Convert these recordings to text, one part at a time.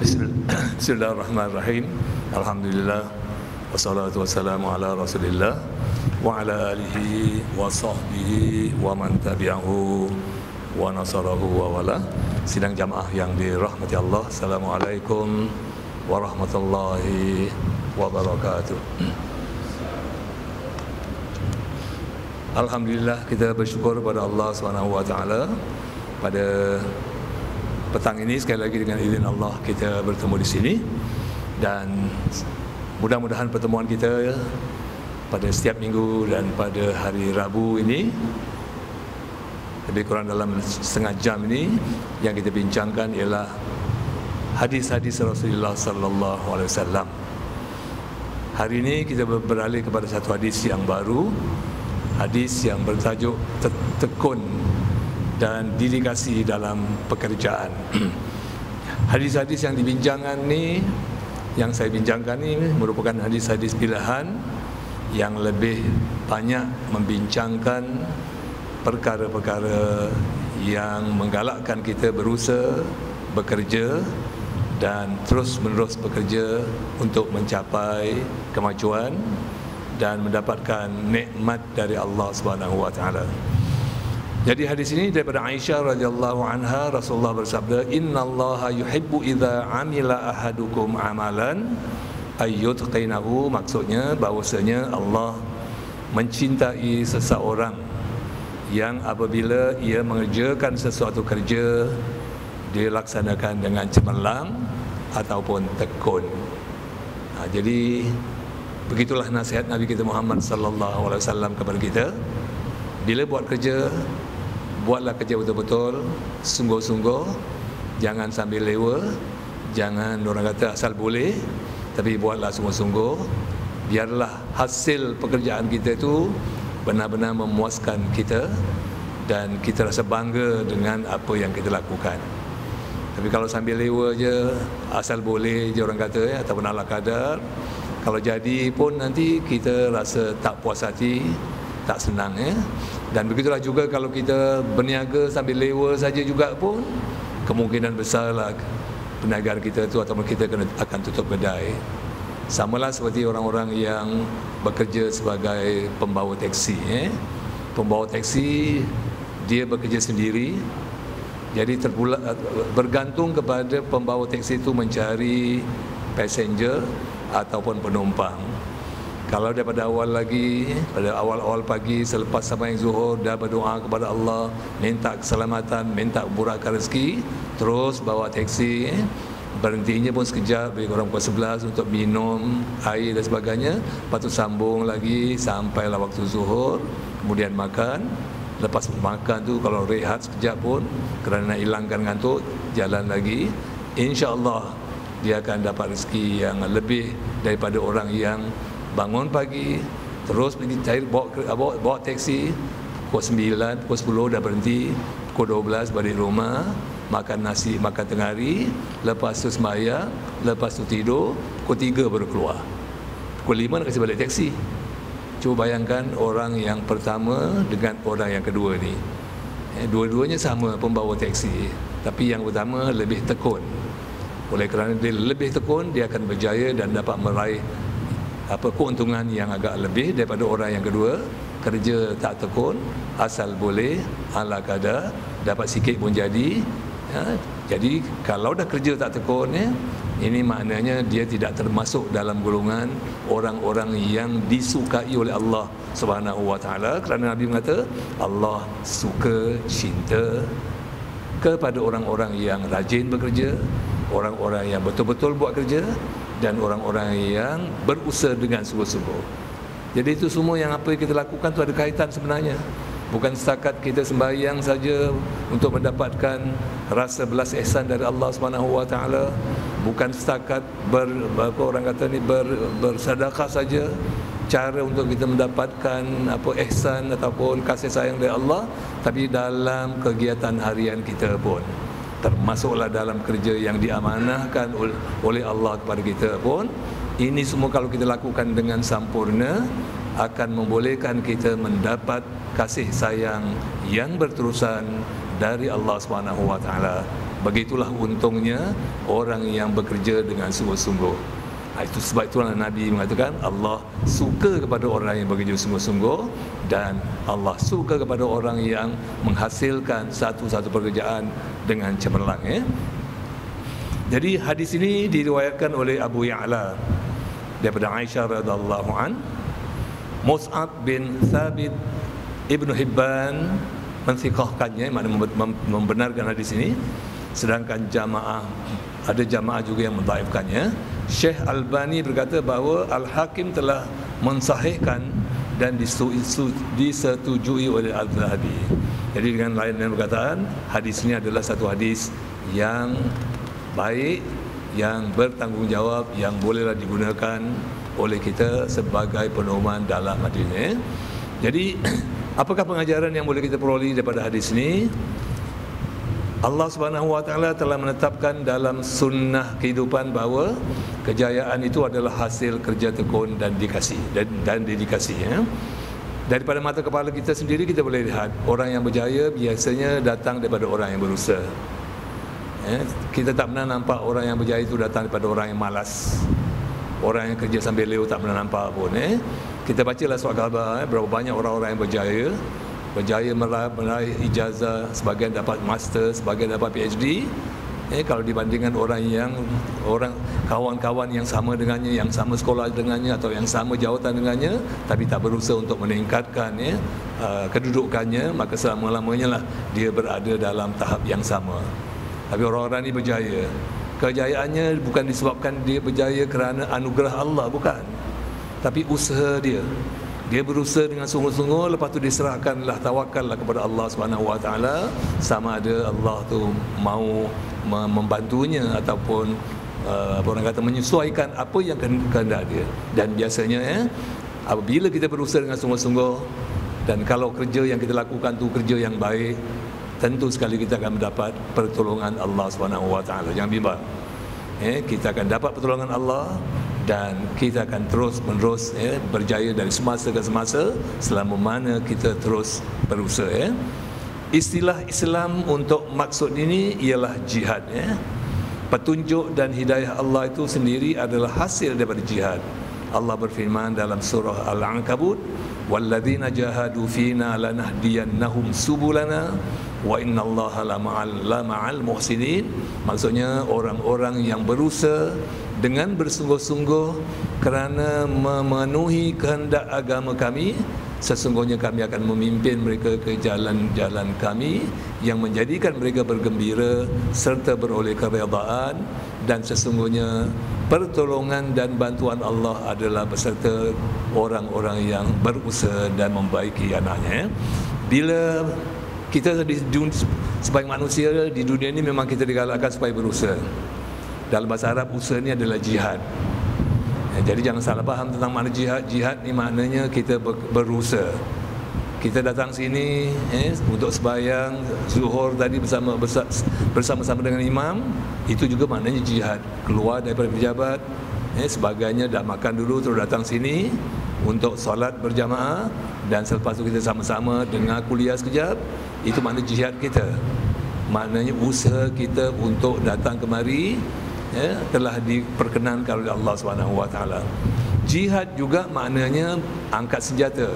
Bismillahirrahmanirrahim. Alhamdulillah wassalatu wassalamu ala Rasulillah wa ala alihi wa sahbihi wa man tabi'ahu wa nasarahu wa wala. Sidang jamaah yang dirahmati Allah, Assalamualaikum warahmatullahi wabarakatuh. Alhamdulillah, kita bersyukur kepada Allah SWT pada petang ini sekali lagi dengan izin Allah kita bertemu di sini, dan mudah-mudahan pertemuan kita pada setiap minggu dan pada hari Rabu ini lebih kurang dalam setengah jam ini yang kita bincangkan ialah hadis-hadis Rasulullah sallallahu alaihi wasallam. Hari ini kita beralih kepada satu hadis yang baru, hadis yang bertajuk tekun dan dedikasi dalam pekerjaan. Hadis-hadis yang dibincangkan ni, yang saya bincangkan ni merupakan hadis-hadis pilihan yang lebih banyak membincangkan perkara-perkara yang menggalakkan kita berusaha, bekerja dan terus-menerus bekerja untuk mencapai kemajuan dan mendapatkan nikmat dari Allah Subhanahu wa taala. Jadi hadis ini daripada Aisyah radhiyallahu anha, Rasulullah bersabda, "Innallaha yuhibbu idza amila ahadukum amalan ayyutqinahu." Maksudnya bahawasanya Allah mencintai seseorang yang apabila ia mengerjakan sesuatu kerja, dia laksanakan dengan cemerlang ataupun tekun. Jadi begitulah nasihat Nabi kita Muhammad sallallahu alaihi wasallam kepada kita. Bila buat kerja, buatlah kerja betul-betul, sungguh-sungguh, jangan sambil lewa, jangan orang kata asal boleh, tapi buatlah sungguh-sungguh. Biarlah hasil pekerjaan kita itu benar-benar memuaskan kita dan kita rasa bangga dengan apa yang kita lakukan. Tapi kalau sambil lewa je, asal boleh je orang kata, ataupun ala kadar, kalau jadi pun nanti kita rasa tak puas hati, tak senang. Dan begitulah juga kalau kita berniaga sambil lewa saja juga pun, kemungkinan besarlah perniagaan kita tu ataupun kita akan tutup kedai. Samalah seperti orang-orang yang bekerja sebagai pembawa teksi. Pembawa teksi, dia bekerja sendiri. Jadi bergantung kepada pembawa teksi itu mencari passenger ataupun penumpang. Kalau daripada awal lagi, pada awal-awal pagi selepas sembahyang zuhur, dah berdoa kepada Allah, minta keselamatan, minta murahkan rezeki, terus bawa teksi, berhentinya pun sekejap, bagi orang pukul 11 untuk minum air dan sebagainya, lepas tu sambung lagi sampailah waktu zuhur, kemudian makan. Lepas makan tu kalau rehat sekejap pun kerana nak hilangkan ngantuk, jalan lagi. InsyaAllah dia akan dapat rezeki yang lebih daripada orang yang bangun pagi, terus pergi cari bawa teksi, pukul 9, pukul 10 dah berhenti, pukul 12 balik rumah, makan nasi, makan tengah hari, lepas tu sembahyang, lepas tu tidur, pukul 3 baru keluar. Pukul 5 nak kasi balik teksi. Cuba bayangkan orang yang pertama dengan orang yang kedua ni. Dua-duanya sama pembawa teksi, tapi yang pertama lebih tekun. Oleh kerana dia lebih tekun, dia akan berjaya dan dapat meraih keuntungan yang agak lebih daripada orang yang kedua. Kerja tak tekun, asal boleh, ala kadar, dapat sikit pun jadi. Jadi kalau dah kerja tak tekun, ini maknanya dia tidak termasuk dalam golongan orang-orang yang disukai oleh Allah Subhanahu wa taala, kerana Nabi mengata Allah suka, cinta kepada orang-orang yang rajin bekerja, orang-orang yang betul-betul buat kerja, dan orang-orang yang berusaha dengan sungguh-sungguh. Jadi itu semua yang apa yang kita lakukan tu ada kaitan sebenarnya. Bukan setakat kita sembahyang saja untuk mendapatkan rasa belas ihsan dari Allah Subhanahu wa taala, bukan setakat bersedekah saja cara untuk kita mendapatkan ihsan ataupun kasih sayang dari Allah, tapi dalam kegiatan harian kita pun, termasuklah dalam kerja yang diamanahkan oleh Allah kepada kita pun, ini semua kalau kita lakukan dengan sempurna akan membolehkan kita mendapat kasih sayang yang berterusan dari Allah Subhanahu wa taala Begitulah untungnya orang yang bekerja dengan sungguh-sungguh. Itu sebab itulah Nabi mengatakan Allah suka kepada orang yang bekerja sungguh-sungguh, dan Allah suka kepada orang yang menghasilkan satu-satu pekerjaan dengan cemerlang. Jadi hadis ini diriwayatkan oleh Abu Ya'la daripada Aisyah radhiyallahu an. Mus'ab bin Thabit Ibnu Hibban mensiqahkannya, maknanya membenarkan hadis ini, sedangkan ada jamaah juga yang mendhaifkannya. Syekh Albani berkata bahawa Al-Hakim telah mensahihkan dan disetujui oleh Al-Zahabi. Jadi dengan lain perkataan, hadis ini adalah satu hadis yang baik, yang bertanggungjawab, yang bolehlah digunakan oleh kita sebagai pedoman dalam hadis ini. Jadi apakah pengajaran yang boleh kita peroleh daripada hadis ini? Allah Subhanahu wa taala telah menetapkan dalam sunnah kehidupan bahawa kejayaan itu adalah hasil kerja tekun dan dedikasi. Daripada mata kepala kita sendiri kita boleh lihat orang yang berjaya biasanya datang daripada orang yang berusaha. Kita tak pernah nampak orang yang berjaya itu datang daripada orang yang malas. Orang yang kerja sambil leo tak pernah nampak pun. Kita bacalah surat khabar, berapa banyak orang-orang yang berjaya meraih ijazah, sebagian dapat master, sebagian dapat PhD. Kalau dibandingkan orang kawan-kawan yang sama dengannya, yang sama sekolah dengannya atau yang sama jawatan dengannya, tapi tak berusaha untuk meningkatkan kedudukannya, maka selama-lamanya lah dia berada dalam tahap yang sama. Tapi orang-orang ini berjaya. Kejayaannya bukan disebabkan dia berjaya kerana anugerah Allah, bukan. Tapi usaha dia. Dia berusaha dengan sungguh-sungguh, lepas tu diserahkanlah, tawakallah kepada Allah Subhanahu wa taala, sama ada Allah tu mau membantunya ataupun orang kata menyesuaikan apa yang kehendak dia. Dan biasanya apabila kita berusaha dengan sungguh-sungguh, dan kalau kerja yang kita lakukan tu kerja yang baik, tentu sekali kita akan mendapat pertolongan Allah Subhanahu wa taala. Jangan bimbang. Kita akan dapat pertolongan Allah dan kita akan terus-menerus berjaya dari semasa ke semasa selama mana kita terus berusaha. Istilah Islam untuk maksud ini ialah jihad. Petunjuk dan hidayah Allah itu sendiri adalah hasil daripada jihad. Allah berfirman dalam surah Al-Ankabut, "Walladzina jahadu fina lanahdiyannahum subulana wa innallaha lama'al muhsinin." Maksudnya orang-orang yang berusaha dengan bersungguh-sungguh kerana memenuhi kehendak agama kami, sesungguhnya kami akan memimpin mereka ke jalan-jalan kami yang menjadikan mereka bergembira serta beroleh keredaan, dan sesungguhnya pertolongan dan bantuan Allah adalah beserta orang-orang yang berusaha dan membaiki anaknya. Bila kita sebagai manusia di dunia ini memang kita digalakkan supaya berusaha. Dalam bahasa Arab usaha ni adalah jihad. Jadi jangan salah faham tentang makna jihad. Jihad ni maknanya kita berusaha. Kita datang sini untuk sembahyang zuhur tadi bersama-sama dengan imam, itu juga maknanya jihad. Keluar daripada pejabat, sebagainya, dah makan dulu terus datang sini untuk solat berjamaah, dan selepas itu kita sama-sama dengar kuliah sekejap. Itu makna jihad kita. Maknanya usaha kita untuk datang kemari telah diperkenankan oleh Allah Subhanahu wa taala. Jihad juga maknanya angkat senjata.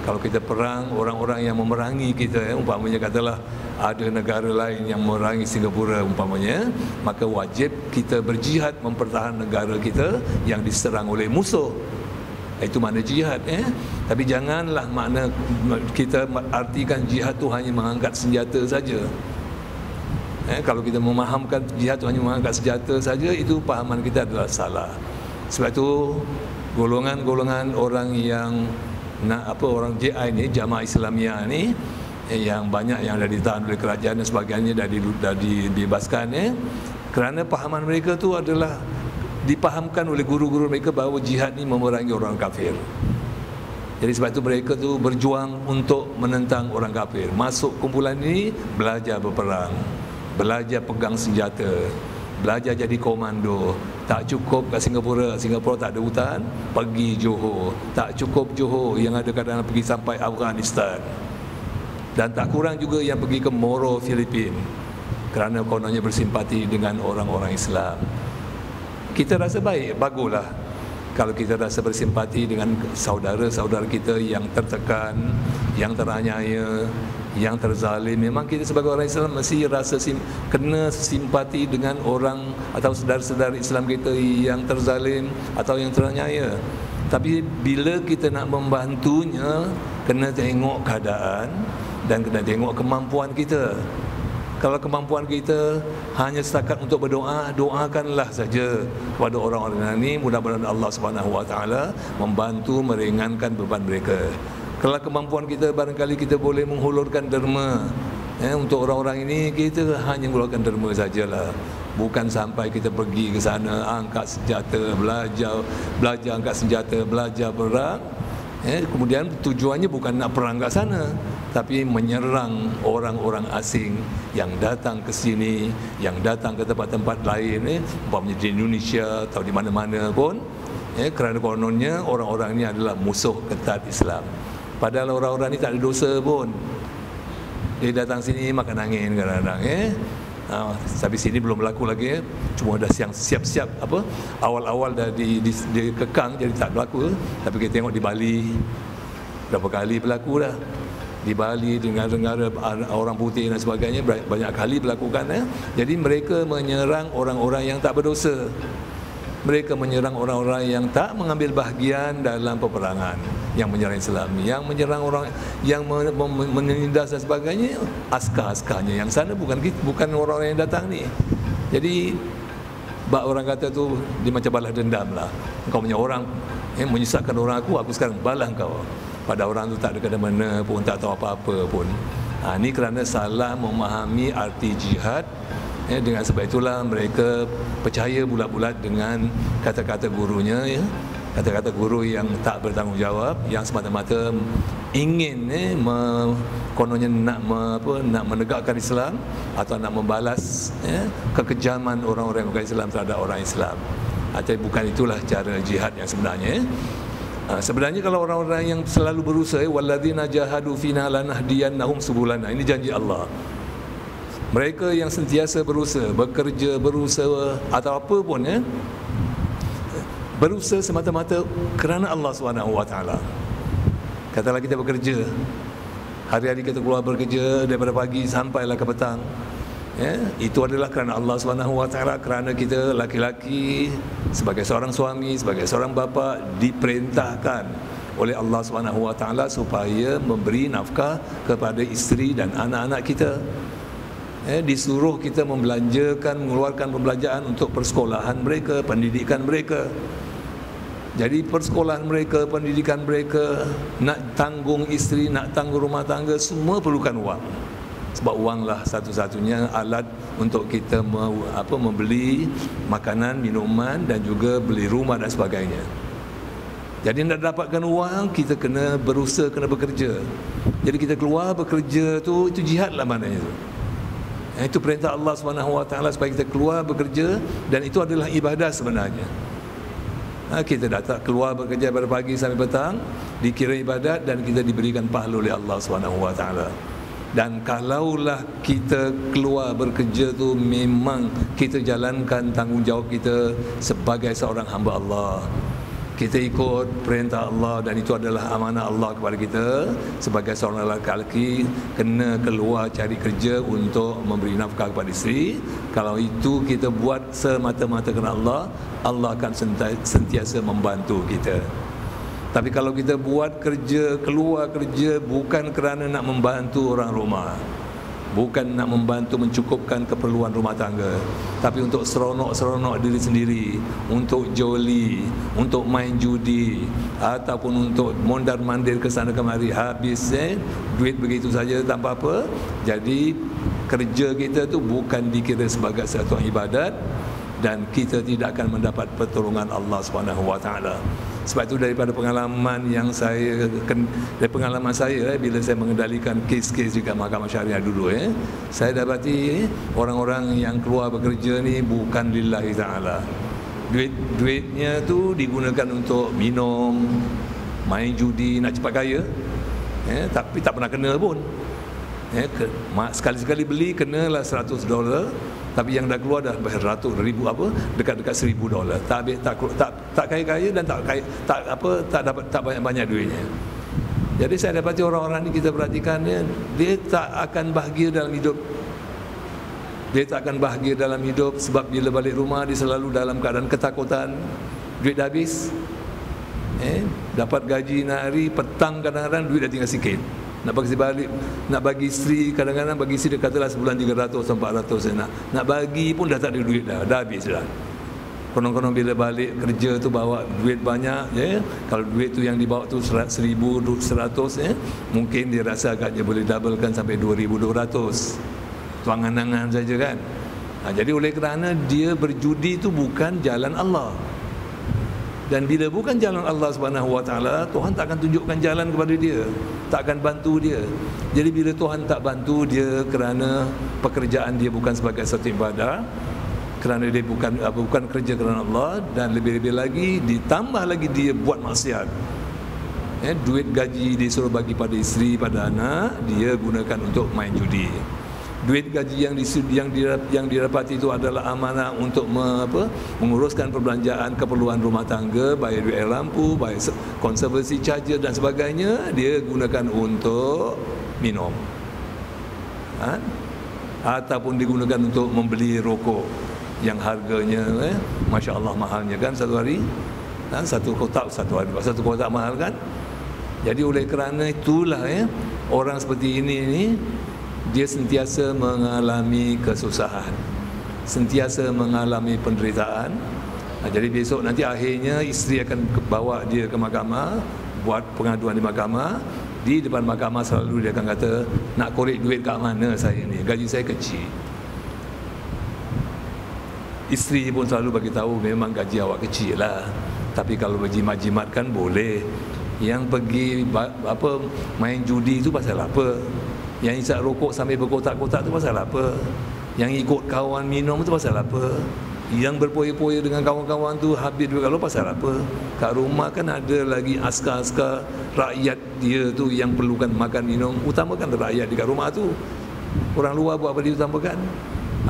Kalau kita perang, orang-orang yang memerangi kita, umpamanya katalah ada negara lain yang memerangi Singapura umpamanya, maka wajib kita berjihad mempertahankan negara kita yang diserang oleh musuh. Itu makna jihad. Tapi janganlah makna kita artikan jihad tu hanya mengangkat senjata saja. Kalau kita memahamkan jihad itu hanya mengangkat senjata saja, itu pahaman kita adalah salah. Sebab itu golongan-golongan orang yang orang JI ni, Jamaah Islamiyah ni, yang banyak yang dah ditahan oleh kerajaan dan sebagainya, dah dibebaskan, kerana pahaman mereka tu adalah dipahamkan oleh guru-guru mereka bahawa jihad ni memerangi orang kafir. Jadi sebab itu mereka tu berjuang untuk menentang orang kafir. Masuk kumpulan ini belajar berperang, belajar pegang senjata, belajar jadi komando. Tak cukup kat Singapura tak ada hutan, pergi Johor. Tak cukup Johor, yang ada kadang pergi sampai Afghanistan. Dan tak kurang juga yang pergi ke Moro, Filipin. kerana kononnya bersimpati dengan orang-orang Islam. Kita rasa baik, baguslah kalau kita rasa bersimpati dengan saudara-saudara kita yang tertekan, yang teraniaya, yang terzalim. Memang kita sebagai orang Islam mesti rasa kena simpati dengan orang atau saudara-saudara Islam kita yang terzalim atau yang teraniaya. Tapi bila kita nak membantunya, kena tengok keadaan dan kena tengok kemampuan kita. Kalau kemampuan kita hanya setakat untuk berdoa, doakanlah saja kepada orang-orang ini, mudah-mudahan Allah Subhanahu Wa Taala membantu meringankan beban mereka. Kalau kemampuan kita barangkali kita boleh menghulurkan derma untuk orang-orang ini, kita hanya menghulurkan derma sajalah. Bukan sampai kita pergi ke sana angkat senjata, belajar angkat senjata, belajar perang. Kemudian tujuannya bukan nak perang kat sana, tapi menyerang orang-orang asing yang datang ke sini, yang datang ke tempat-tempat lain, umpamanya di Indonesia atau di mana-mana pun, kerana kononnya orang-orang ini adalah musuh ketat Islam. Padahal orang-orang ini tak ada dosa pun. Dia datang sini makan angin kadang-kadang, tapi sini belum berlaku lagi, cuma dah siap-siap awal-awal dah dikekang jadi tak berlaku. Tapi kita tengok di Bali berapa kali berlaku dah. Di Bali, di negara-negara orang putih dan sebagainya banyak kali berlakukan. Jadi mereka menyerang orang-orang yang tak berdosa. Mereka menyerang orang-orang yang tak mengambil bahagian dalam peperangan, yang menyerang Islam, yang menyerang orang yang menindas dan sebagainya, askar-askarnya. Yang sana bukan orang-orang yang datang ni. Jadi orang kata tu dia macam balas dendam lah. Kau punya orang menyusahkan orang aku sekarang balas kau. Pada orang tu tak ada kena-mena pun, tak tahu apa-apa pun. Ini kerana salah memahami arti jihad. Dengan sebab itulah mereka percaya bulat-bulat dengan kata-kata gurunya, kata-kata guru yang tak bertanggungjawab, yang semata-mata ingin kononnya nak menegakkan Islam atau nak membalas kekejaman orang-orang bukan Islam terhadap orang Islam. Tapi bukan itulah cara jihad yang sebenarnya. Sebenarnya kalau orang-orang yang selalu berusaha, walladzina jahadu fina lanahdiyannahum subulana, ini janji Allah. Mereka yang sentiasa berusaha, bekerja, berusaha atau apa pun, berusaha semata-mata kerana Allah SWT. Katalah kita bekerja, hari-hari kita keluar bekerja daripada pagi sampailah ke petang, itu adalah kerana Allah SWT, kerana kita laki-laki sebagai seorang suami, sebagai seorang bapa diperintahkan oleh Allah SWT supaya memberi nafkah kepada isteri dan anak-anak kita. Disuruh kita mengeluarkan pembelanjaan untuk persekolahan mereka, pendidikan mereka. Jadi persekolahan mereka, pendidikan mereka, nak tanggung isteri, nak tanggung rumah tangga, semua perlukan wang. Sebab wanglah satu-satunya alat untuk kita membeli makanan, minuman dan juga beli rumah dan sebagainya. Jadi nak dapatkan wang, kita kena berusaha, kena bekerja. Jadi kita keluar bekerja tu, itu jihad lah maknanya tu. Itu perintah Allah SWT supaya kita keluar bekerja, dan itu adalah ibadah sebenarnya. Kita datang keluar bekerja pada pagi sampai petang, dikira ibadat dan kita diberikan pahala oleh Allah SWT. Dan kalaulah kita keluar bekerja tu memang kita jalankan tanggungjawab kita sebagai seorang hamba Allah. Kita ikut perintah Allah dan itu adalah amanah Allah kepada kita sebagai seorang lelaki, kena keluar cari kerja untuk memberi nafkah kepada isteri. Kalau itu kita buat semata-mata kerana Allah, Allah akan sentiasa membantu kita. Tapi kalau kita buat kerja, keluar kerja bukan kerana nak membantu orang rumah, bukan nak membantu mencukupkan keperluan rumah tangga, tapi untuk seronok-seronok diri sendiri, untuk joli, untuk main judi, ataupun untuk mondar-mandir ke sana kemari, habis duit begitu saja tanpa apa. Jadi kerja kita tu bukan dikira sebagai satu ibadat dan kita tidak akan mendapat pertolongan Allah SWT. Sebab itu daripada pengalaman yang dari pengalaman saya bila saya mengendalikan kes-kes di mahkamah syariah dulu, saya dapati orang-orang yang keluar bekerja ni bukan lillahi ta'ala. Duitnya tu digunakan untuk minum, main judi, nak cepat kaya, tapi tak pernah kena pun. Sekali-sekali beli kenalah $100, tapi yang dah keluar dah beratus ribu, dekat-dekat $1,000. Tak kaya-kaya dan tak dapat banyak duitnya. Jadi saya dapati orang-orang ni, kita perhatikan dia tak akan bahagia dalam hidup. Dia tak akan bahagia dalam hidup sebab bila balik rumah dia selalu dalam keadaan ketakutan. Duit dah habis. Dapat gaji nak hari, petang kadang-kadang duit dah tinggal sikit. Nak bagi balik, nak bagi isteri, kadang-kadang bagi isteri dia katalah sebulan 300 atau 400 nak bagi pun dah tak ada duit dah habis dah. Konon-konon bila balik kerja tu bawa duit banyak, kalau duit tu yang dibawa tu 1,100, mungkin dia rasa agaknya boleh doublekan sampai 2,200. Tu angan-angan saja kan. Jadi oleh kerana dia berjudi tu bukan jalan Allah. Dan bila bukan jalan Allah Subhanahu Wa Taala, Tuhan tak akan tunjukkan jalan kepada dia, tak akan bantu dia. Jadi bila Tuhan tak bantu dia kerana pekerjaan dia bukan sebagai satu ibadah, kerana dia bukan kerja kerana Allah, dan lebih-lebih lagi ditambah lagi dia buat maksiat. Duit gaji dia suruh bagi pada isteri, pada anak, dia gunakan untuk main judi. Duit gaji yang didapati itu adalah amanah untuk menguruskan perbelanjaan keperluan rumah tangga, bayar duit air lampu, bayar konservasi charger dan sebagainya, dia gunakan untuk minum. Ataupun digunakan untuk membeli rokok yang harganya Masya Allah mahalnya kan satu hari. Satu kotak mahal kan. Jadi oleh kerana itulah orang seperti ini dia sentiasa mengalami kesusahan, sentiasa mengalami penderitaan. Jadi besok nanti akhirnya isteri akan bawa dia ke mahkamah, buat pengaduan di mahkamah. Di depan mahkamah selalu dia akan kata, nak korek duit kat mana saya ni, gaji saya kecil. Isteri pun selalu bagi tahu, memang gaji awak kecil lah, tapi kalau berjimat-jimat kan boleh. Yang pergi main judi itu pasal apa? Yang isap rokok sambil berkotak-kotak tu pasal apa? Yang ikut kawan minum tu pasal apa? Yang berpoya-poya dengan kawan-kawan tu habis duit kalau pasal apa? Kat rumah kan ada lagi askar-askar rakyat dia tu yang perlukan makan minum. Utamakan rakyat di kat rumah tu. Orang luar buat apa diutamakan?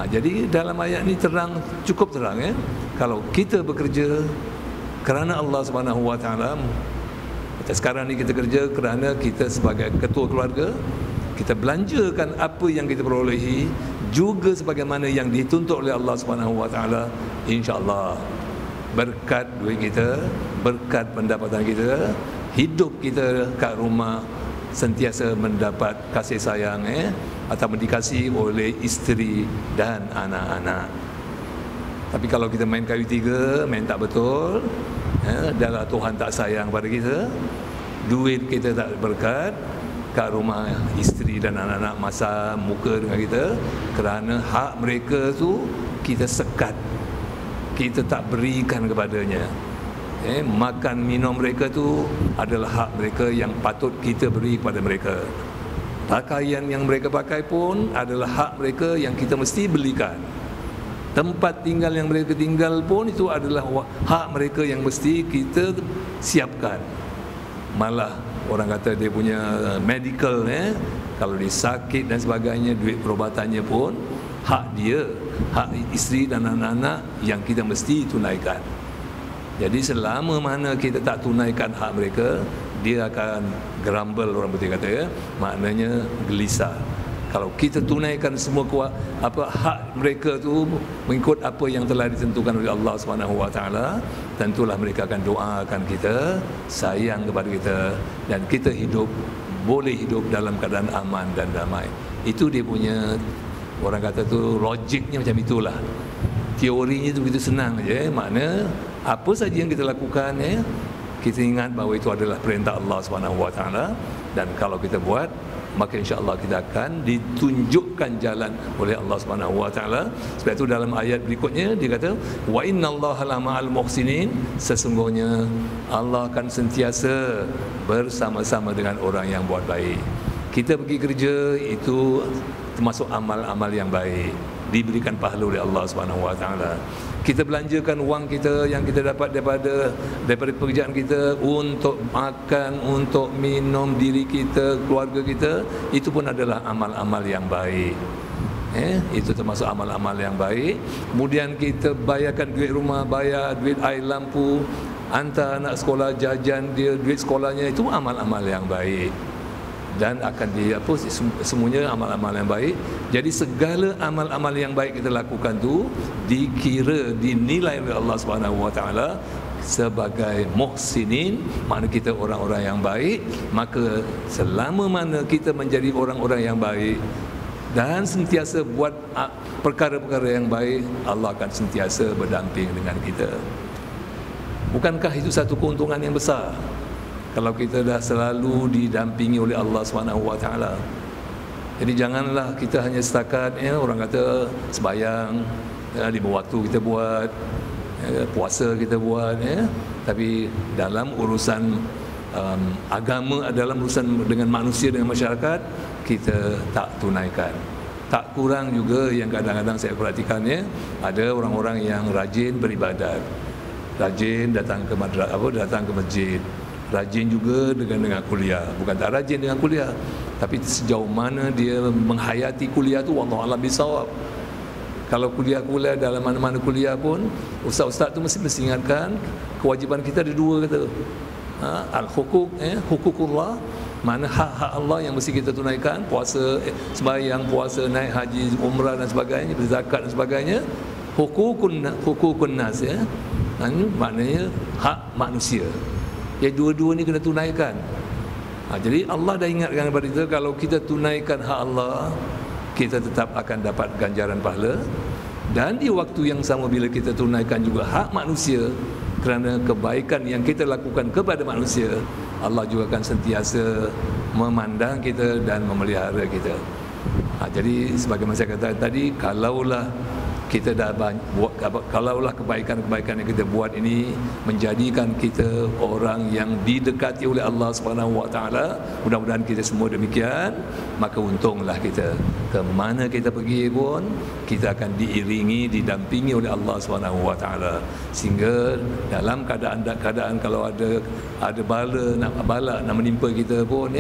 Jadi dalam ayat ni cukup terang kalau kita bekerja kerana Allah Subhanahu Wa Taala. Sekarang ni kita kerja kerana kita sebagai ketua keluarga, kita belanjakan apa yang kita perolehi juga sebagaimana yang dituntut oleh Allah Subhanahu Wa Taala. Insya-Allah berkat duit kita, berkat pendapatan kita, hidup kita kat rumah sentiasa mendapat kasih sayang atau dikasihi oleh isteri dan anak-anak. Tapi kalau kita main kayu tiga, main tak betul, adalah Tuhan tak sayang pada kita, duit kita tak berkat, kat rumah isteri dan anak-anak masa muka dengan kita, kerana hak mereka tu kita sekat, kita tak berikan kepadanya. Makan minum mereka tu adalah hak mereka yang patut kita beri kepada mereka. Pakaian yang mereka pakai pun adalah hak mereka yang kita mesti belikan. Tempat tinggal yang mereka tinggal pun itu adalah hak mereka yang mesti kita siapkan. Malah orang kata dia punya medical kalau dia sakit dan sebagainya, duit perobatannya pun hak dia, hak isteri dan anak-anak yang kita mesti tunaikan. Jadi selama mana kita tak tunaikan hak mereka, dia akan grumble, orang putih kata maknanya gelisah. Kalau kita tunaikan semua hak mereka tu mengikut apa yang telah ditentukan oleh Allah Subhanahu Wa Taala, tentulah mereka akan doakan kita, sayang kepada kita, dan kita boleh hidup dalam keadaan aman dan damai. Itu dia punya, orang kata tu logiknya macam itulah. Teorinya tu begitu senang je. Makna apa saja yang kita lakukan kita ingat bahawa itu adalah perintah Allah Subhanahu Wa Taala, dan kalau kita buat, maka insya-Allah kita akan ditunjukkan jalan oleh Allah Subhanahu Wa Taala. Sebab itu dalam ayat berikutnya dia kata, wa innallaha lama'al muhsinin, sesungguhnya Allah akan sentiasa bersama-sama dengan orang yang buat baik. Kita pergi kerja itu termasuk amal-amal yang baik, diberikan pahala oleh Allah Subhanahu Wa Taala. Kita belanjakan wang kita yang kita dapat daripada pekerjaan kita untuk makan, untuk minum diri kita, keluarga kita, itu pun adalah amal-amal yang baik. Itu termasuk amal-amal yang baik. Kemudian kita bayarkan duit rumah, bayar duit air lampu, hantar anak sekolah, jajan dia, duit sekolahnya, itu amal-amal yang baik. Dan akan semuanya amal-amal yang baik. Jadi segala amal-amal yang baik kita lakukan tu dikira, dinilai oleh Allah Subhanahu Wa Taala sebagai muhsinin, makna kita orang-orang yang baik. Maka selama mana kita menjadi orang-orang yang baik dan sentiasa buat perkara-perkara yang baik, Allah akan sentiasa berdamping dengan kita. Bukankah itu satu keuntungan yang besar? Kalau kita dah selalu didampingi oleh Allah SWT. Jadi janganlah kita hanya setakat orang kata sembahyang, 5 waktu kita buat, puasa kita buat, tapi dalam urusan agama, dalam urusan dengan manusia, dengan masyarakat, kita tak tunaikan. Tak kurang juga yang kadang-kadang saya perhatikan, ada orang-orang yang rajin beribadat, rajin datang ke datang ke masjid, rajin juga dengan kuliah. Bukan tak rajin dengan kuliah, tapi sejauh mana dia menghayati kuliah tu, wallahu a'lam bisawab. Kalau kuliah dalam mana-mana kuliah pun, ustaz-ustaz tu mesti ingatkan kewajipan kita ada 2 kata. Al-hukuk, hukukullah, mana hak-hak Allah yang mesti kita tunaikan, puasa, sembahyang, puasa, naik haji, umrah dan sebagainya, berzakat dan sebagainya. Hukukun nas, maknanya hak manusia. Dua-dua ni kena tunaikan. Jadi Allah dah ingatkan kepada kita, kalau kita tunaikan hak Allah, kita tetap akan dapat ganjaran pahala. Dan di waktu yang sama, bila kita tunaikan juga hak manusia, kerana kebaikan yang kita lakukan kepada manusia, Allah juga akan sentiasa memandang kita dan memelihara kita. Jadi sebagaimana saya kata tadi, kalaulah kita dah buat, kalaulah kebaikan-kebaikan yang kita buat ini menjadikan kita orang yang didekati oleh Allah Subhanahu Wa Taala, mudah-mudahan kita semua demikian, maka untunglah kita. Ke mana kita pergi pun kita akan diiringi, didampingi oleh Allah Subhanahu Wa Taala, sehingga dalam keadaan kalau ada bala nak menimpa kita pun,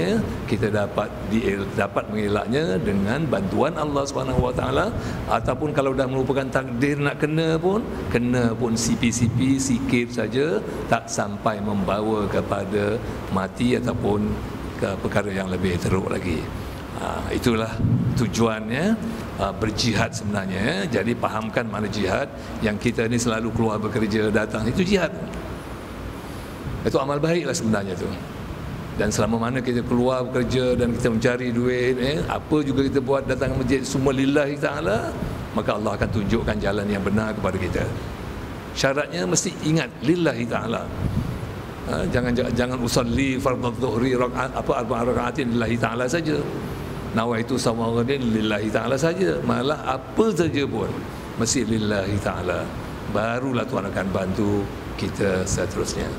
kita dapat mengelaknya dengan bantuan Allah Subhanahu Wa Taala. Ataupun kalau dah merupakan takdir nak kena pun sipi-sipi sikit saja, tak sampai membawa kepada mati ataupun ke perkara yang lebih teruk lagi. Itulah tujuannya berjihad sebenarnya. Jadi fahamkan mana jihad. Yang kita ni selalu keluar bekerja, datang, itu jihad. Itu amal baiklah sebenarnya tu. Dan selama mana kita keluar bekerja dan kita mencari duit, apa juga kita buat, datang ke masjid, semua lillahi ta'ala, maka Allah akan tunjukkan jalan yang benar kepada kita. Syaratnya mesti ingat lillahi ta'ala. Jangan usalli fardhu dhuhri arba'a raka'atin lillahi ta'ala saja. Nawaitu sawma ghadin lillahi ta'ala saja. Malah apa saja pun mesti lillahi ta'ala. Barulah Tuhan akan bantu kita seterusnya.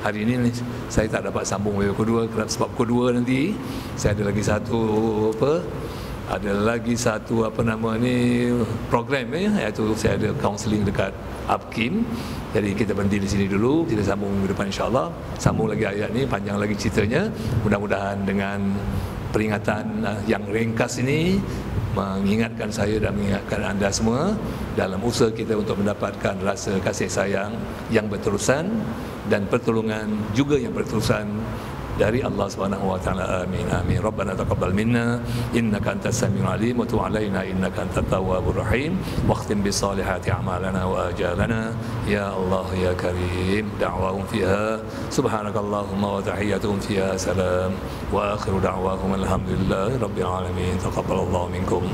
Hari ini saya tak dapat sambung video kedua, sebab kedua nanti saya ada lagi satu program, iaitu saya ada counselling dekat Apkim. Jadi kita berhenti di sini dulu, kita sambung minggu depan insya-Allah. Sambung lagi ayat ni, panjang lagi ceritanya. Mudah-mudahan dengan peringatan yang ringkas ini mengingatkan saya dan mengingatkan anda semua dalam usaha kita untuk mendapatkan rasa kasih sayang yang berterusan dan pertolongan juga yang berterusan dari Allah Subhanahu wa taala. Amin amin. Rabbana taqabbal minna innaka antas samiul alim wa tub alaina innaka antat tawwabur rahim wa khtim bi salihati a'malana wa ajalana ya Allah ya Karim. Da'wahum fiha subhanakallahumma wa tahiyyatuhum fiha salam wa akhiru da'wahum alhamdulillahi rabbil alamin. Taqabbalallahu minkum.